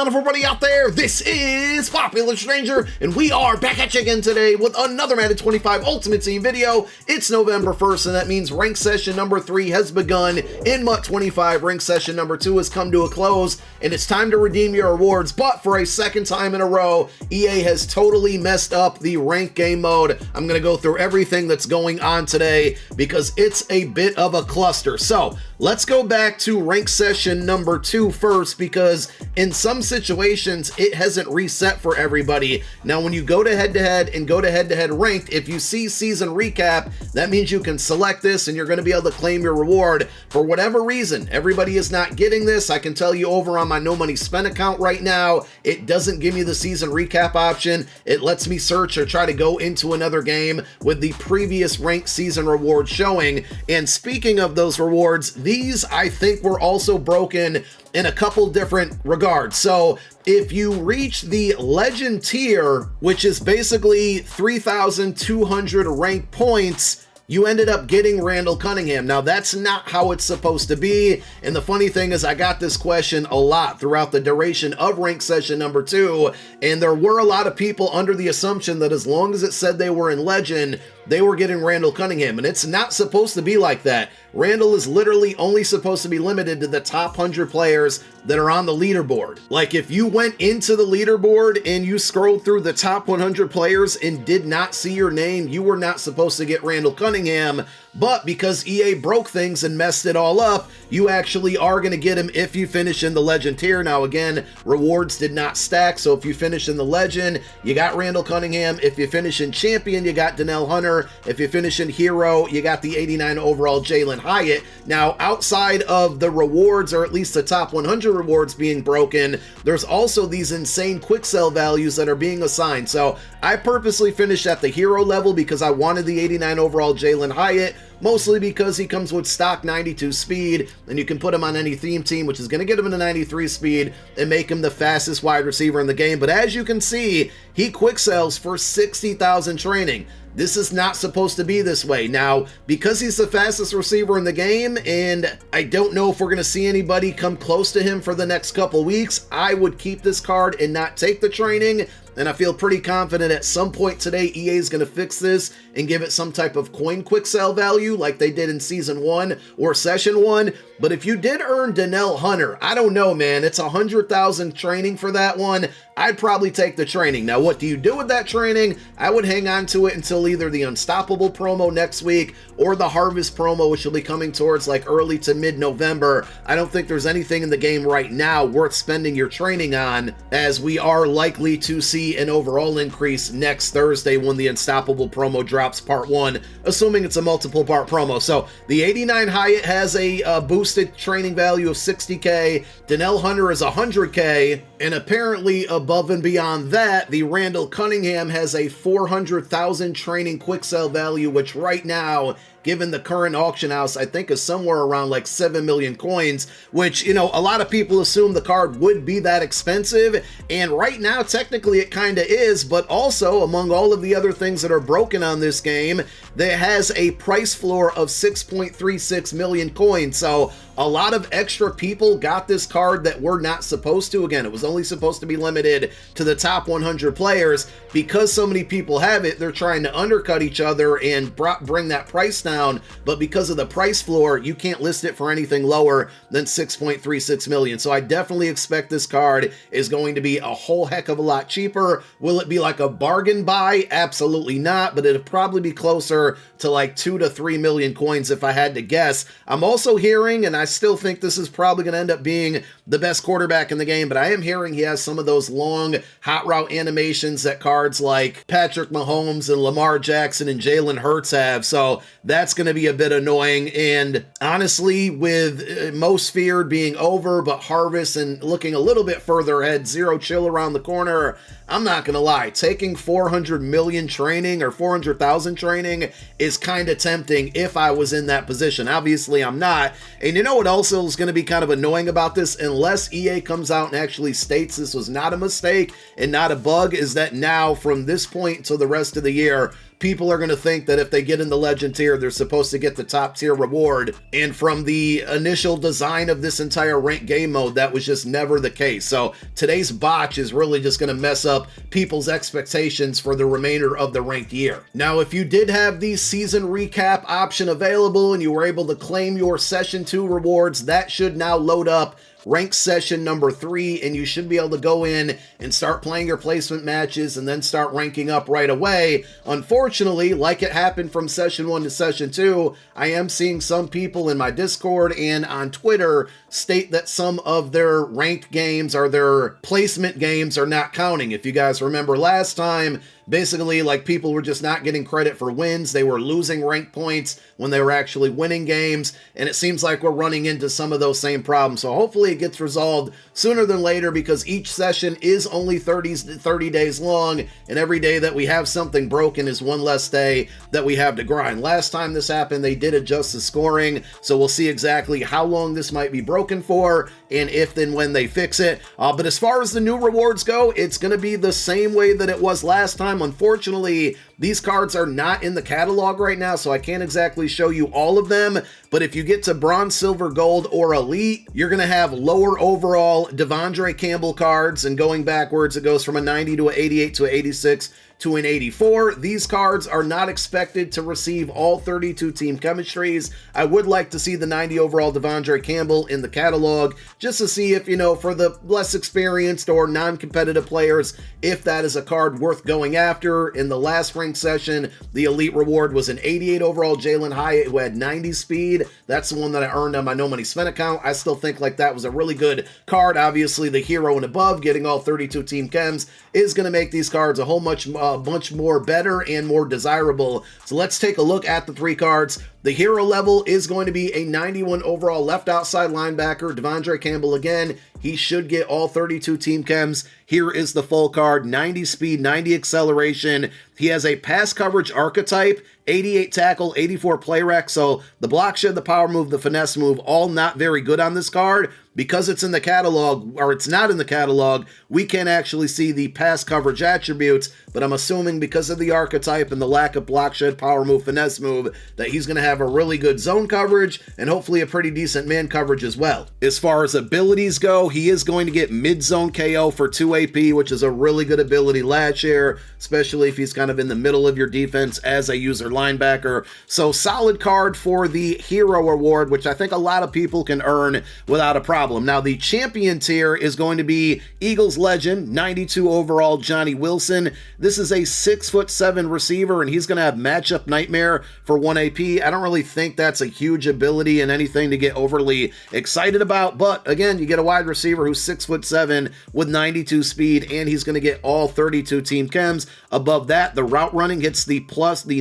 on, everybody out there? This is Popular Stranger, and we are back at you again today with another Madden 25 Ultimate Team video. It's November 1st, and that means rank session number 3 has begun in MUT 25. Rank session number 2 has come to a close, and it's time to redeem your rewards. But for a second time in a row, EA has totally messed up the rank game mode. I'm going to go through everything that's going on today because it's a bit of a cluster. So let's go back to rank session number 2 first, because in some situations it hasn't reset for everybody. Now when you go to head-to-head and go to head-to-head ranked, if you see season recap, that means you can select this and you're going to be able to claim your reward. For whatever reason, everybody is not getting this. I can tell you over on my no money spent account right now, it doesn't give me the season recap option. It lets me search or try to go into another game with the previous ranked season reward showing. And speaking of those rewards, these I think were also broken in a couple different regards. So if you reach the legend tier, which is basically 3,200 rank points, you ended up getting Randall Cunningham. Now that's not how it's supposed to be. And the funny thing is I got this question a lot throughout the duration of rank session number 2. And there were a lot of people under the assumption that as long as it said they were in legend, they were getting Randall Cunningham. And it's not supposed to be like that. Randall is literally only supposed to be limited to the top 100 players that are on the leaderboard. Like if you went into the leaderboard and you scrolled through the top 100 players and did not see your name, you were not supposed to get Randall Cunningham. But because EA broke things and messed it all up, you actually are going to get him if you finish in the legend tier. Now again, rewards did not stack, so if you finish in the legend, you got Randall Cunningham. If you finish in champion, you got Danielle Hunter. If you finish in hero, you got the 89 overall Jalen Hyatt. Now outside of the rewards, or at least the top 100 rewards being broken, there's also these insane quick sell values that are being assigned. So I purposely finished at the hero level because I wanted the 89 overall Jalen Hyatt, mostly because he comes with stock 92 speed, and you can put him on any theme team, which is going to get him into 93 speed and make him the fastest wide receiver in the game. But as you can see, he quick sells for 60,000 training. This is not supposed to be this way. Now, because he's the fastest receiver in the game, and I don't know if we're going to see anybody come close to him for the next couple weeks, I would keep this card and not take the training. And I feel pretty confident at some point today, EA is going to fix this and give it some type of coin quick sell value like they did in Season 1 or Session 1. But if you did earn Danielle Hunter, I don't know, man. It's 100,000 training for that one. I'd probably take the training. Now, what do you do with that training? I would hang on to it until either the Unstoppable promo next week or the Harvest promo, which will be coming towards like early to mid-November. I don't think there's anything in the game right now worth spending your training on, as we are likely to see an overall increase next Thursday when the Unstoppable promo drops part 1, assuming it's a multiple part promo. So the 89 Hyatt has a boosted training value of 60k, Danielle Hunter is 100k, and apparently above and beyond that, the Randall Cunningham has a 400,000 training quick sell value, which right now, given the current auction house, I think is somewhere around like 7 million coins, which, you know, a lot of people assume the card would be that expensive. And right now, technically it kind of is, but also among all of the other things that are broken on this game, that has a price floor of 6.36 million coins. So a lot of extra people got this card that were not supposed to. Again, it was only supposed to be limited to the top 100 players. Because so many people have it, they're trying to undercut each other and bring that price down. But because of the price floor, you can't list it for anything lower than 6.36 million. So I definitely expect this card is going to be a whole heck of a lot cheaper. Will it be like a bargain buy? Absolutely not, but it'll probably be closer to like 2 to 3 million coins if I had to guess. I'm also hearing, and I still think this is probably going to end up being the best quarterback in the game, but I am hearing he has some of those long hot route animations that cards like Patrick Mahomes and Lamar Jackson and Jalen Hurts have. So that's going to be a bit annoying. And honestly, with Most Feared being over, but Harvest and looking a little bit further ahead, Zero Chill around the corner, I'm not going to lie, taking 400 million training or 400,000 training is kind of tempting if I was in that position. Obviously, I'm not. And you know what also is going to be kind of annoying about this, unless EA comes out and actually states this was not a mistake and not a bug, is that now from this point until the rest of the year, people are going to think that if they get in the legend tier, they're supposed to get the top tier reward. And from the initial design of this entire ranked game mode, that was just never the case. So today's botch is really just going to mess up people's expectations for the remainder of the ranked year. Now, if you did have the season recap option available and you were able to claim your session 2 rewards, that should now load up ranked session number 3, and you should be able to go in and start playing your placement matches and then start ranking up right away. Unfortunately, like it happened from session 1 to session 2, I am seeing some people in my Discord and on Twitter state that some of their ranked games or their placement games are not counting. If you guys remember last time, basically, like, people were just not getting credit for wins. They were losing rank points when they were actually winning games, and it seems like we're running into some of those same problems. So hopefully it gets resolved sooner than later, because each session is only 30 days long, and every day that we have something broken is one less day that we have to grind. Last time this happened, they did adjust the scoring, so we'll see exactly how long this might be broken for, and if then when they fix it. But as far as the new rewards go, it's going to be the same way that it was last time. Unfortunately, these cards are not in the catalog right now, so I can't exactly show you all of them, but if you get to bronze, silver, gold, or elite, you're going to have lower overall Devondre Campbell cards, and going backwards, it goes from a 90 to an 88 to an 86 to an 84. These cards are not expected to receive all 32 team chemistries. I would like to see the 90 overall Devondre Campbell in the catalog, just to see if, you know, for the less experienced or non-competitive players, if that is a card worth going after. In the last ranked session, the elite reward was an 88 overall Jalen Hyatt who had 90 speed. That's the one that I earned on my No Money Spent account. I still think like that was a really good card. Obviously, the hero and above, getting all 32 team chems, is going to make these cards a whole bunch more better and more desirable. So let's take a look at the 3 cards. The hero level is going to be a 91 overall left outside linebacker, Devondre Campbell again. He should get all 32 team chems. Here is the full card: 90 speed, 90 acceleration. He has a pass coverage archetype, 88 tackle, 84 play rec. So the block shed, the power move, the finesse move, all not very good on this card. Because it's in the catalog, or it's not in the catalog, we can't actually see the pass coverage attributes, but I'm assuming because of the archetype and the lack of block shed, power move, finesse move, that he's going to have a really good zone coverage and hopefully a pretty decent man coverage as well. As far as abilities go, he is going to get mid-zone KO for 2 AP, which is a really good ability last year, especially if he's kind of in the middle of your defense as a user linebacker. So solid card for the hero award, which I think a lot of people can earn without a problem. Now, the champion tier is going to be Eagles legend, 92 overall Johnny Wilson. This is a 6'7" receiver, and he's going to have matchup nightmare for 1 AP. I don't really think that's a huge ability and anything to get overly excited about, but again, you get a wide receiver who's 6'7" with 92 speed, and he's going to get all 32 team chems. Above that, the route running hits the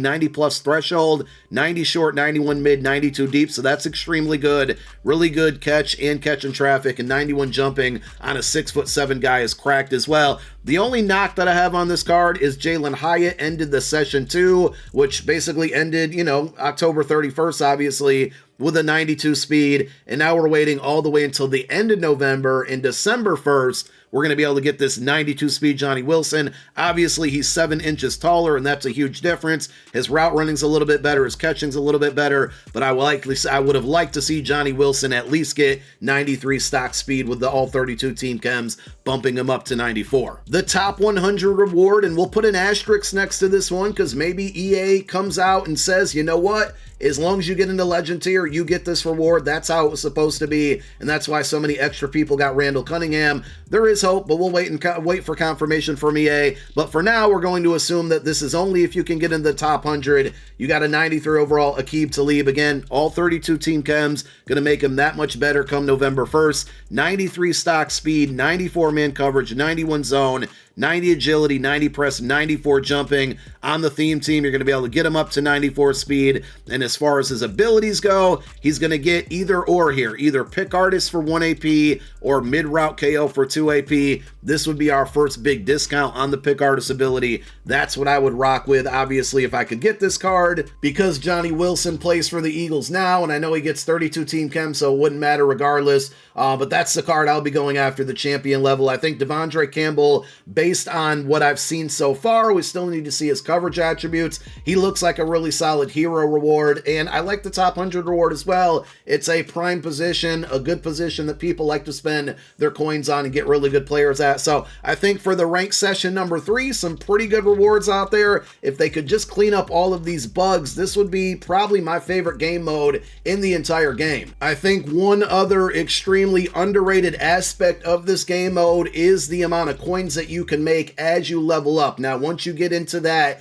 90 plus threshold, 90 short, 91 mid, 92 deep, so that's extremely good. Really good catch and traffic, and 91 jumping on a 6'7" guy is cracked as well. The only knock that I have on this card is Jalen Hyatt ended the session 2, which basically ended, October 31st, obviously, with a 92 speed, and now we're waiting all the way until the end of November. In December 1st, we're going to be able to get this 92 speed Johnny Wilson. Obviously, he's 7 inches taller, and that's a huge difference. His route running's a little bit better, his catching's a little bit better, but I would have liked to see Johnny Wilson at least get 93 stock speed with the all 32 team chems, bumping him up to 94. The top 100 reward, and we'll put an asterisk next to this one because maybe EA comes out and says, you know what? As long as you get into Legend tier, you get this reward. That's how it was supposed to be, and that's why so many extra people got Randall Cunningham. There is hope, but we'll wait for confirmation from EA. But for now, we're going to assume that this is only if you can get in the top 100. You got a 93 overall Aqib Talib. Again, all 32 team chems, going to make him that much better come November 1st. 93 stock speed, 94 man coverage, 91 zone, 90 agility, 90 press, 94 jumping. On the theme team, you're going to be able to get him up to 94 speed. And as far as his abilities go, he's going to get either or here. Either pick artist for 1 AP or mid-route KO for 2 AP. This would be our first big discount on the pick artist ability. That's what I would rock with, obviously, if I could get this card. Because Johnny Wilson plays for the Eagles now, and I know he gets 32 team chem, so it wouldn't matter regardless. But that's the card I'll be going after, the champion level. I think Devondre Campbell, based based on what I've seen so far, we still need to see his coverage attributes. He looks like a really solid hero reward, and I like the top 100 reward as well. It's a prime position, a good position that people like to spend their coins on and get really good players at. So I think for the rank session number 3, some pretty good rewards out there. If they could just clean up all of these bugs, this would be probably my favorite game mode in the entire game. I think one other extremely underrated aspect of this game mode is the amount of coins that you can make as you level up. Now, once you get into that,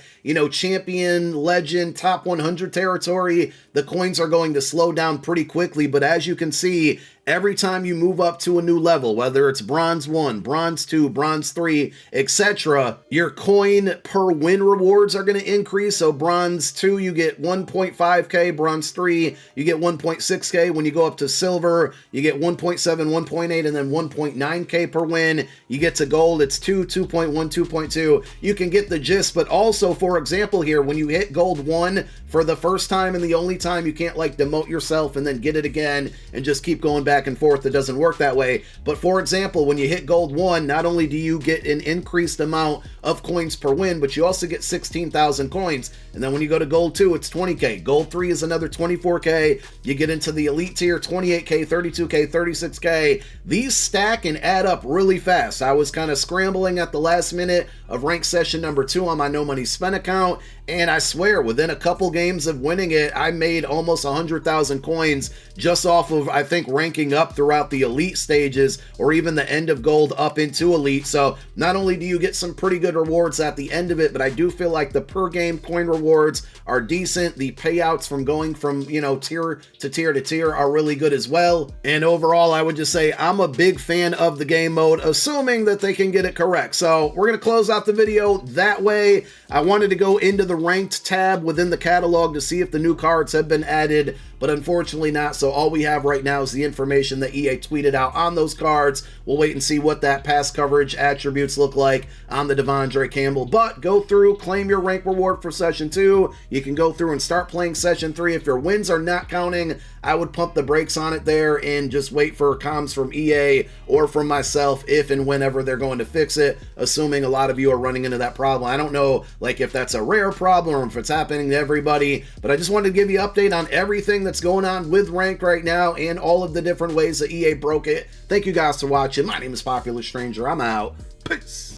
champion, legend, top 100 territory, the coins are going to slow down pretty quickly. But as you can see, every time you move up to a new level, whether it's bronze 1, bronze 2, bronze 3, etc., your coin per win rewards are going to increase. So bronze 2, you get 1.5k, bronze 3, you get 1.6k. When you go up to silver, you get 1.7, 1.8, and then 1.9k per win. You get to gold, it's 2, 2.1, 2.2. You can get the gist, but also, for example here, when you hit gold 1 for the first time and the only time, you can't like demote yourself and then get it again and just keep going back and forth. It doesn't work that way. But for example, when you hit gold 1, not only do you get an increased amount of coins per win, but you also get 16,000 coins. And then when you go to gold 2, it's 20k. Gold 3 is another 24k. You get into the elite tier, 28k, 32k, 36k. These stack and add up really fast. I was kind of scrambling at the last minute of rank session number 2 on my no money spent account, and I swear within a couple games of winning it, I made almost 100,000 coins just off of, I think, ranking up throughout the elite stages or even the end of gold up into elite. So not only do you get some pretty good rewards at the end of it, but I do feel like the per game coin rewards are decent. The payouts from going from, tier to tier to tier are really good as well. And overall, I would just say I'm a big fan of the game mode, assuming that they can get it correct. So we're going to close out the video that way. I wanted to go into the ranked tab within the catalog to see if the new cards have been added, but unfortunately not. So all we have right now is the information that EA tweeted out on those cards. We'll wait and see what that pass coverage attributes look like on the Devondre Campbell. But go through, claim your rank reward for session 2. You can go through and start playing session 3. If your wins are not counting, I would pump the brakes on it there and just wait for comms from EA or from myself if and whenever they're going to fix it, assuming a lot of you are running into that problem. I don't know if that's a rare problem or if it's happening to everybody, but I just wanted to give you an update on everything that's going on with ranked right now and all of the different ways that EA broke it. Thank you guys for watching. My name is Popular Stranger. I'm out. Peace.